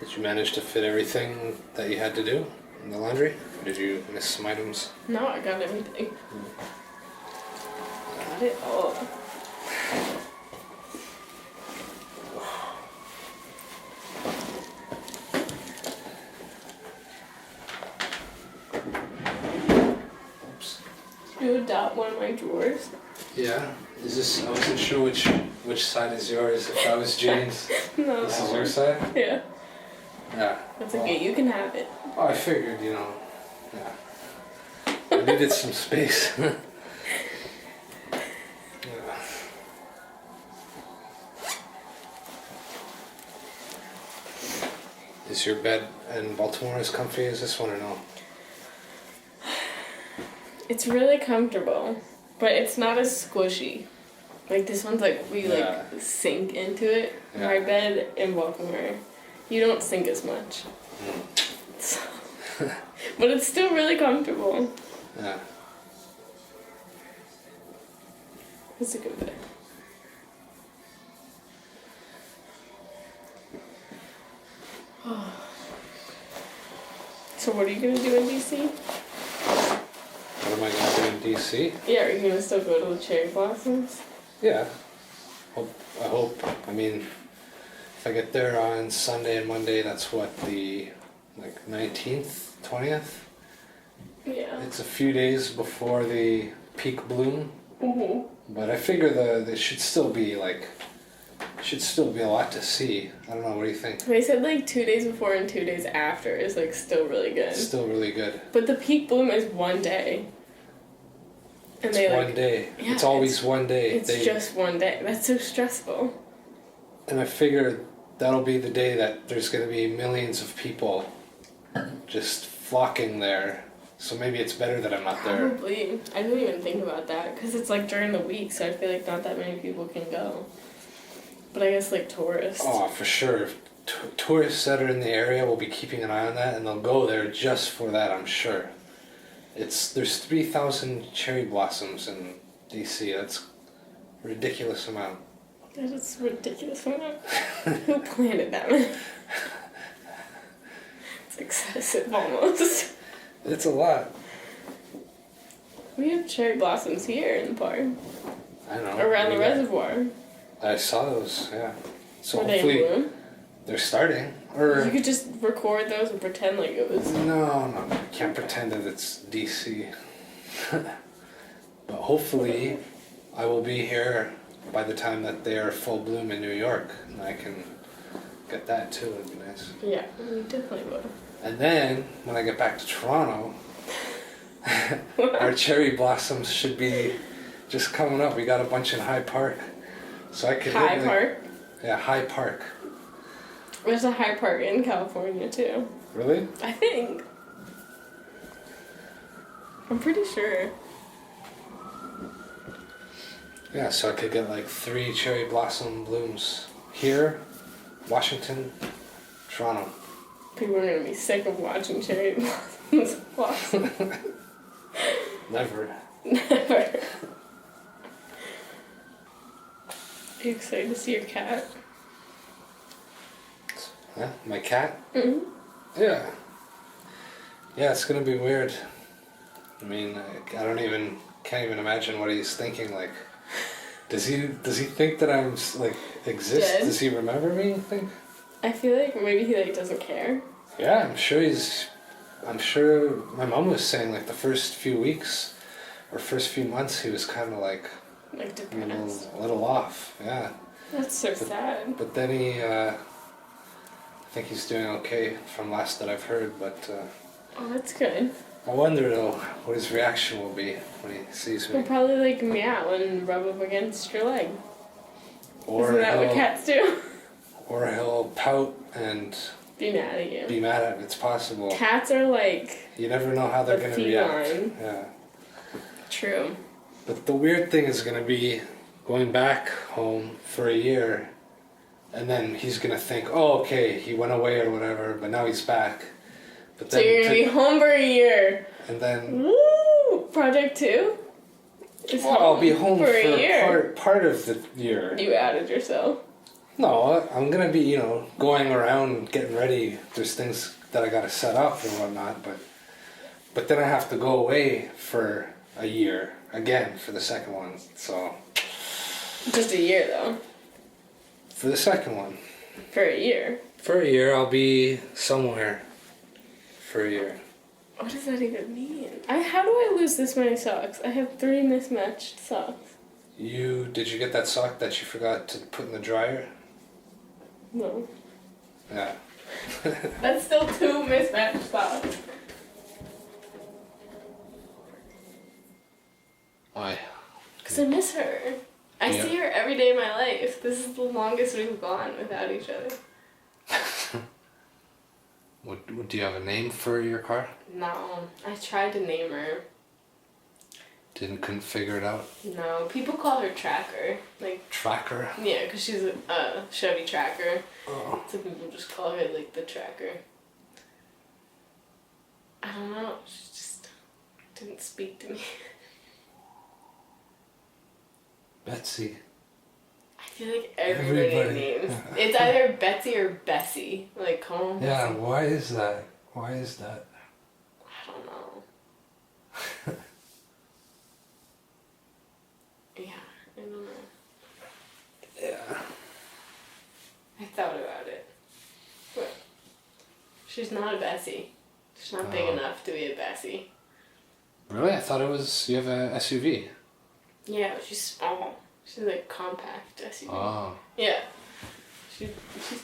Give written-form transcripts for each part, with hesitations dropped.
Did you manage to fit everything that you had to do in the laundry? Or did you miss some items? No, I got everything. Got it all. Oops. Did you adopt one of my drawers? Yeah. Is this? I wasn't sure which side is yours. If that was Jane's, No. this is your side. Yeah. Yeah. That's okay. You can have it. Oh, I figured, Yeah. I needed some space. Yeah. Is your bed in Baltimore as comfy as this one or no? It's really comfortable, but it's not as squishy. Like this one's like we sink into it. Yeah. My bed in Baltimore, you don't sink as much. So, but it's still really comfortable. Yeah. It's a good bed. So what are you gonna do in DC? What am I gonna do in DC? Yeah, are you gonna still go to the cherry blossoms? Yeah. I hope. I mean, if I get there on Sunday and Monday, that's what, the 19th, 20th? Yeah. It's a few days before the peak bloom. Mhm. But I figure there should still be a lot to see. I don't know, what do you think? They said 2 days before and 2 days after is still really good. It's still really good. But the peak bloom is one day. And It's one day. Yeah, it's always one day. It's just one day. That's so stressful. And I figure that'll be the day that there's going to be millions of people just flocking there. So maybe it's better that I'm not there. Probably. I didn't even think about that because it's during the week, so I feel not that many people can go. But I guess tourists. Oh, for sure. Tourists that are in the area will be keeping an eye on that, and they'll go there just for that, I'm sure. There's 3,000 cherry blossoms in DC. That's a ridiculous amount. That is ridiculous amount. Who planted that many? It's excessive almost. It's a lot. We have cherry blossoms here in the park. I know. Around the reservoir. I saw those, yeah. So Are they in hopefully bloom? they're starting. Or You could just record those and pretend like it was. no, I can't pretend that it's DC. But hopefully I will be here by the time that they are full bloom in New York, and I can get that too. It'd be nice. Yeah, we definitely would. And then when I get back to Toronto, our cherry blossoms should be just coming up. We got a bunch in High Park, so I could High Park? Yeah, High Park. There's a High Park in California too. Really? I think. I'm pretty sure. Yeah, so I could get 3 cherry blossom blooms here, Washington, Toronto. People are gonna be sick of watching cherry blossoms blossom. Never. Never. Are you excited to see your cat? Huh? My cat? Mm-hmm. Yeah. Yeah, it's gonna be weird. I mean, can't even imagine what he's thinking. Does he think that I'm exist? Dead? Does he remember me? You think? I feel maybe he doesn't care. Yeah, I'm sure my mom was saying the first few weeks or first few months he was kind of Depressed. a little off. Yeah. That's so sad. But then I think he's doing okay from last that I've heard. But Oh, that's good. I wonder though what his reaction will be when he sees me. He'll probably meow and rub up against your leg. Or Isn't that what cats do? Or he'll pout and Be mad at you. be mad at me. It's possible. Cats are You never know how they're going to react. feline. Yeah. True. But the weird thing is going to be going back home for a year, and then he's going to think, oh, okay, he went away or whatever, but now he's back. But So you're going to be home for a year. And then... Woo! Project 2? I'll be home for a year. part of the year. You outed yourself. No, I'm gonna be, going around getting ready. There's things that I gotta set up and whatnot, but then I have to go away for a year again for the second one. So Just a year though. for the second one, For a year. for a year, I'll be somewhere for a year. What does that even mean? How do I lose this many socks? I have 3 mismatched socks. Did you get that sock that you forgot to put in the dryer? No. Yeah. That's still 2 mismatched socks. Why? Because I miss her. I see her every day of my life. This is the longest we've gone without each other. What, do you have a name for your car? No. I tried to name her. Couldn't figure it out. No. People call her Tracker. Like, Tracker? yeah, because she's a Chevy Tracker. Oh. So people just call her, like, the Tracker. I don't know. She just didn't speak to me. Betsy. I feel like everybody names. It's either Betsy or Bessie. Like, call them Yeah, Bessie. why is that? Why is that? I don't know. Yeah, I don't know. Yeah. I thought about it. But she's not a Bessie. She's not big enough to be a Bessie. Really? I thought you have a SUV. Yeah, she's small. She's like compact SUV. Oh. Yeah. She's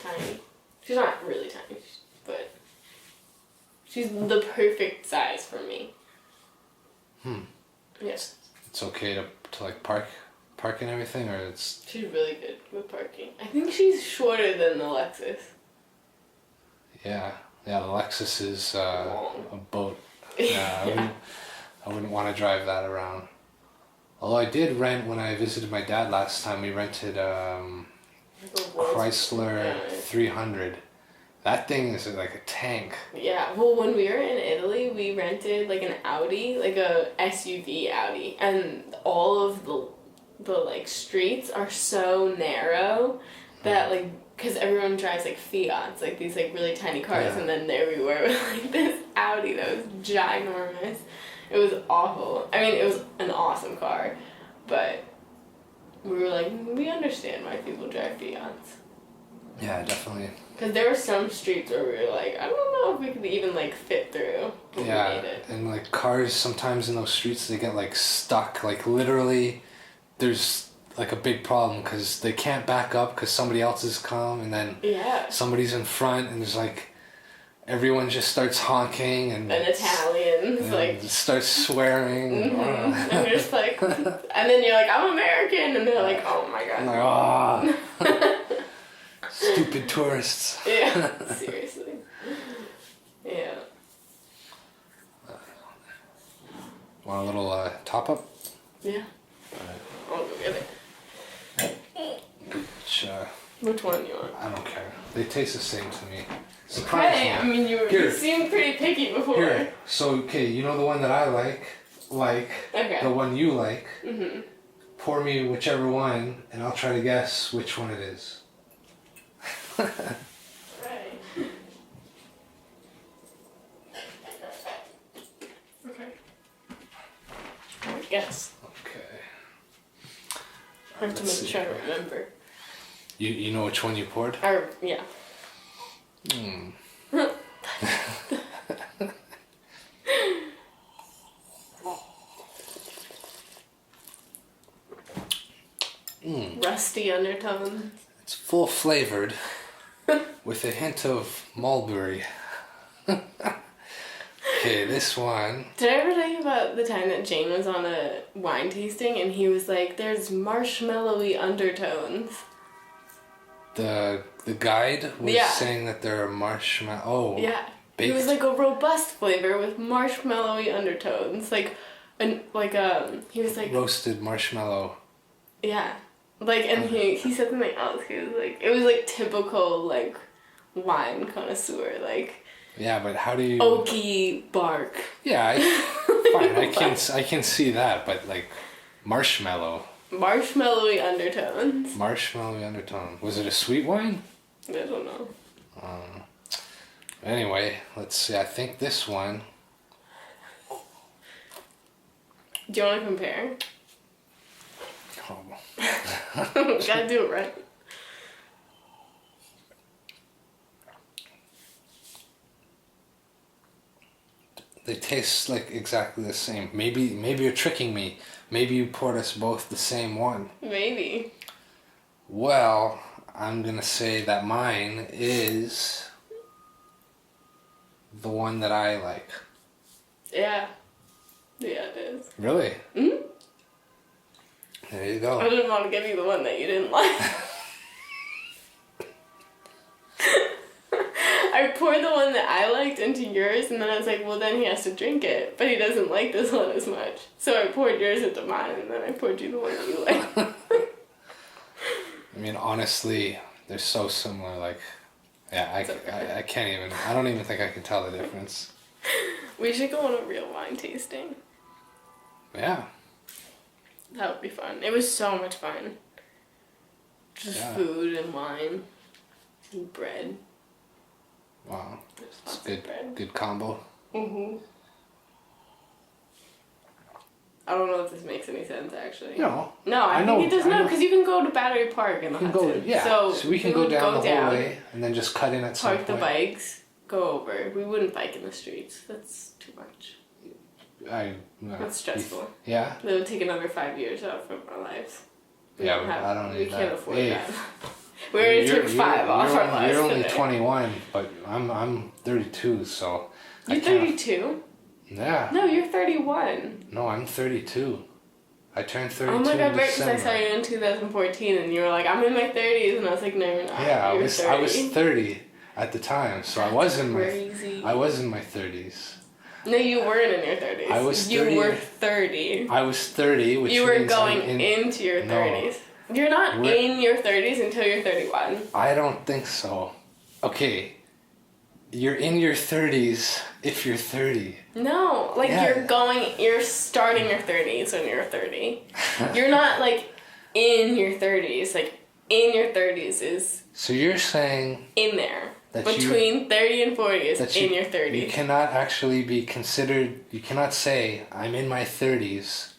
tiny. She's not really tiny, but she's the perfect size for me. Yes. It's okay to like park and everything, or it's... She's really good with parking. I think she's shorter than the Lexus. Yeah. Yeah, the Lexus is Long. a boat. Yeah, I wouldn't want to drive that around. Although I did rent when I visited my dad last time. We rented Chrysler 300. That thing is like a tank. Yeah, well, when we were in Italy, we rented like an Audi, like a SUV Audi, and all of the like streets are so narrow that like, because everyone drives like Fiats, like these like really tiny cars, and then there we were with like this Audi that was ginormous. It was awful. I mean, it was an awesome car, but we were like, we understand why people drive Fiats. Yeah, definitely. Because there were some streets where we were like, I don't know if we could even like fit through. But we made it. And like cars sometimes in those streets, they get like stuck. Like literally, there's like a big problem because they can't back up because somebody else has come, and then somebody's in front, and there's like everyone just starts honking and Italians and like starts swearing. and you're just like, and then you're like, I'm American, and they're like, oh my god. I'm like, stupid tourists. Yeah, seriously. Yeah. Want a little top up? Yeah. I'll go get it. Which one you want? I don't care. They taste the same to me. Okay, I mean, you seemed pretty picky before. Here. So, you know the one that I like, okay. the one you like. Mm-hmm. pour me whichever one, and I'll try to guess which one it is. Right. Okay. I guess. Okay. I have to make sure I remember. You know which one you poured? Yeah. Hmm. Rusty undertone. It's full flavored with a hint of mulberry. Okay, this one. Did I ever tell you about the time that Jane was on a wine tasting and he was like, there's marshmallowy undertones? The guide was saying that there are marshmallow. Oh, yeah. Baked. It was like a robust flavor with marshmallowy undertones. He was like... Roasted marshmallow. Yeah. Like, and he said something else. He was like, it was like typical, like, wine connoisseur, like... Yeah, but how do you... Oaky bark. Yeah, fine, I can see that, but like, marshmallow. Marshmallowy undertones. Marshmallowy undertone. Was it a sweet wine? I don't know. Anyway, let's see. I think this one. Do you want to compare? Oh. Gotta do it right. They taste like exactly the same. Maybe you're tricking me. Maybe you poured us both the same one. Maybe. Well, I'm gonna say that mine is the one that I like. Yeah. Yeah, it is. Really? Hmm? There you go. I didn't want to give you the one that you didn't like. I poured the one that I liked into yours, and then I was like, well, then he has to drink it, but he doesn't like this one as much. So I poured yours into mine, and then I poured you the one that you like. I mean, honestly, they're so similar. Like, yeah, I can't even. I don't even think I can tell the difference. We should go on a real wine tasting. Yeah. That would be fun. It was so much fun. Just food and wine and bread. Wow. It's good. Good combo. Mhm. I don't know if this makes any sense, actually. No. No, I think it does not, because you can go to Battery Park in the Hudson. Yeah. So we can go down the whole way and then just cut in at some point. Park the bikes, go over. We wouldn't bike in the streets. That's too much. That's stressful. Yeah. That would take another 5 years out from our lives. I don't need that. We can't afford that. We already took 5 off our lives. You're only 21, but I'm 32, so. You're 32? Yeah. No, you're 31. No, I'm 32. I turned 32 Oh my god, in right, because I December. saw you in 2014 and you were like, I'm in my 30s, and I was like, no, you're not. Yeah, you're I was 30 at the time, so I was in my 30s. No, you weren't in your 30s. I was 30. You were 30. I was 30, which you were means going into your 30s. You're not in your 30s until you're 31. I don't think so. Okay, you're in your 30s if you're 30. No, like you're starting your 30s when you're 30. You're not like in your 30s. Like in your 30s is. So you're saying. In there. Between 30 and 40 is in your 30s. You cannot actually be considered. You cannot say I'm in my 30s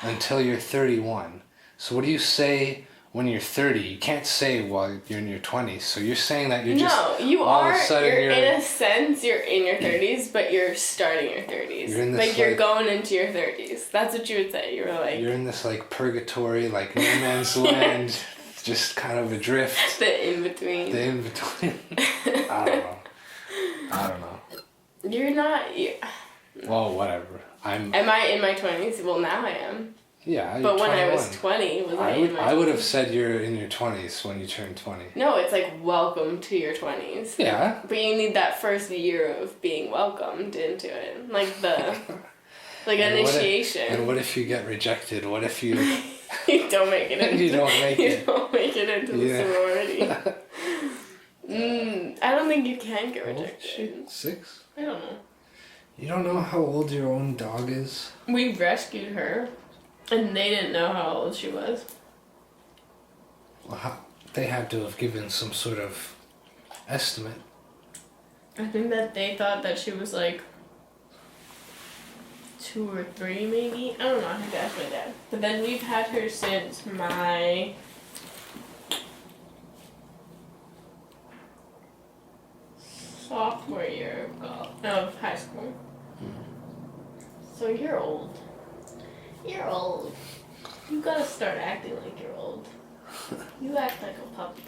until you're 31. So what do you say when you're 30? You can't say while you're in your 20s. So you're saying that you're just you all are. Of a sudden you're in a sense you're in your 30s, but you're starting your 30s. You're in this, you're going into your 30s. That's what you would say. You were like. You're in this like purgatory, like no man's land, just kind of adrift. The in between. The in between. I don't know. You're not. Well, whatever. Am I in my 20s? Well, now I am. Yeah, but when 21. I was 20, was I in my 20s? I would have said you're in your 20s when you turned 20. No, it's like welcome to your 20s. Yeah. But you need that first year of being welcomed into it. Like the initiation. And what if you get rejected? What if you... you don't make it into... you don't make it. You don't make it into the sorority. I don't think you can get rejected. 6? I don't know. You don't know how old your own dog is? We rescued her. And they didn't know how old she was. Well, they had to have given some sort of estimate. I think that they thought that she was like 2 or 3 maybe. I don't know. I think that's my dad. But then we've had her since my sophomore year of high school. So you're old. You're old. You gotta start acting like you're old. You act like a puppy.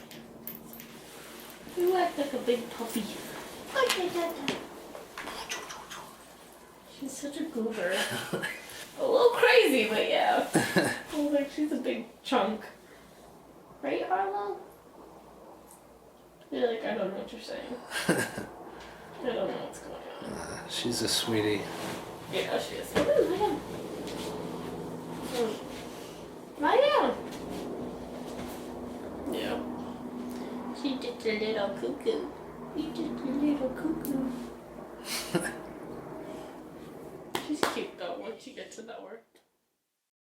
You act like a big puppy. Okay, Dada. She's such a goober. A little crazy, but yeah. I was like, she's a big chunk. Right, Harlow? You're like, I don't know what you're saying. I don't know what's going on. She's a sweetie. Yeah, she is. Lie down. Yeah. She's just a little cuckoo. You're just a little cuckoo. She's cute though once you get to know her.